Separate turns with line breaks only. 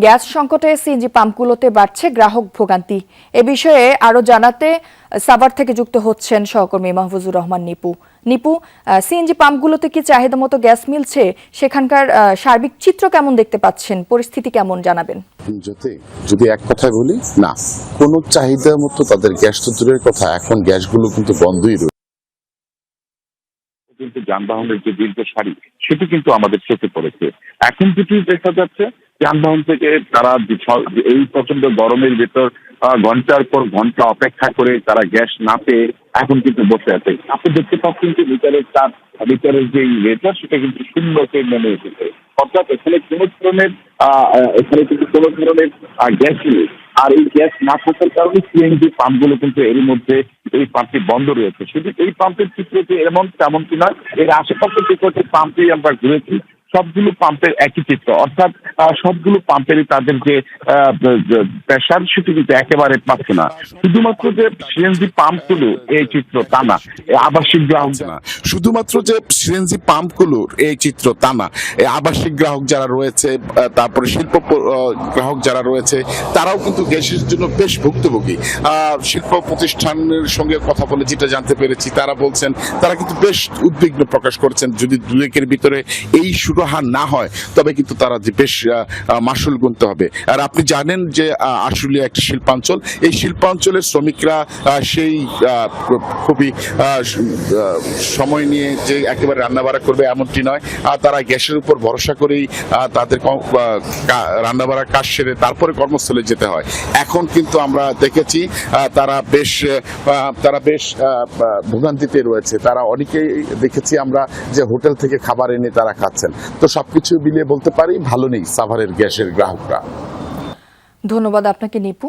Gas সংকটে CNG পাম্পগুলোতে বাড়ছে গ্রাহক ভোগান্তি। এ বিষয়ে আরো জানাতে সাভার থেকে যুক্ত হচ্ছেন সহকর্মী মাহফুজুর রহমান নিপু। সিএনজি পাম্পগুলোতে কি চাহিদা মতো গ্যাস মিলছে? সেখানকার সার্বিক চিত্র কেমন দেখতে পাচ্ছেন? পরিস্থিতি কেমন জানাবেন?
যদি এক কথায় বলি, না কোনো চাহিদা মতো তাদের গ্যাস তো দূরের কথা, এখন গ্যাসগুলো কিন্তু বন্ধই রয়েছে।
কিন্তু যানবাহনের যে দীর্ঘ সারি সেটি কিন্তু আমাদের চোখে পড়েছে। এখন যেটি দেখা যাচ্ছে, যানবাহন থেকে তারা এই প্রচন্ড গরমের ভেতর ঘন্টার পর ঘন্টা অপেক্ষা করে তারা গ্যাস না পেয়ে এখন কিন্তু বসে আছে। আপনি দেখতে পাচ্ছেন যে লিটারের যে রেটার সেটা কিন্তু শূন্যতে নেমে এসেছে। অর্থাৎ এখানে কোনো ধরনের গ্যাস নেই। আর এই গ্যাস না থাকার কারণে সিএনজি পাম্পগুলো কিন্তু এর মধ্যে এই পাম্পটি বন্ধ রয়েছে। শুধু এই পাম্পের চিত্র যে তেমন কিনা, এর আশেপাশে যে কয়েকটি পাম্পেই আমরা ঘুরেছি, সবগুলো পাম্পের একই চিত্র। অর্থাৎ সবগুলো পাম্পেরই তাদের যে প্রেশার সেটি কিন্তু একেবারে পাচ্ছে না। শুধুমাত্র যে সিএনজি পাম্পগুলো এই চিত্র তা না, আবাসিক গ্রাহক
না, শুধুমাত্র যে সিএনজি পাম্পগুলোর এই চিত্র তা না, আবাসিক গ্রাহক যারা রয়েছে, তারপরে শিল্প গ্রাহক যারা রয়েছে, তারাও কিন্তু গ্যাসের জন্য বেশ ভুক্তভোগী। শিল্প প্রতিষ্ঠানের সঙ্গে কথা বলে যেটা জানতে পেরেছি, তারা বলছেন তারা কিন্তু বেশ উদ্বিগ্ন প্রকাশ করছেন। যদি দুয়েকের ভিতরে এই সুরাহা না হয় তবে কিন্তু তারা যে বেশ মাসুল গুনতে হবে। আর আপনি জানেন যে আশুলিয়া একটি শিল্পাঞ্চল, এই শিল্পাঞ্চলের শ্রমিকরা সেই খুবই সময় নিয়ে যে একেবারে রান্নাবাড়া করবে এমনটি নয়, তারা গ্যাসের উপর ভরসা করেই তাদের রান্নাবাড়ার কাজ সেরে তারপরে কর্মস্থলে যেতে হয়। এখন কিন্তু আমরা দেখেছি তারা বেশ ভোগান্তিতে রয়েছে। তারা অনেকেই দেখেছি আমরা যে হোটেল থেকে খাবার এনে তারা খাচ্ছেন। তো সবকিছু মিলিয়ে বলতে পারি ভালো নেই সাভারের গ্যাসের গ্রাহকরা।
ধন্যবাদ আপনাকে নিপু।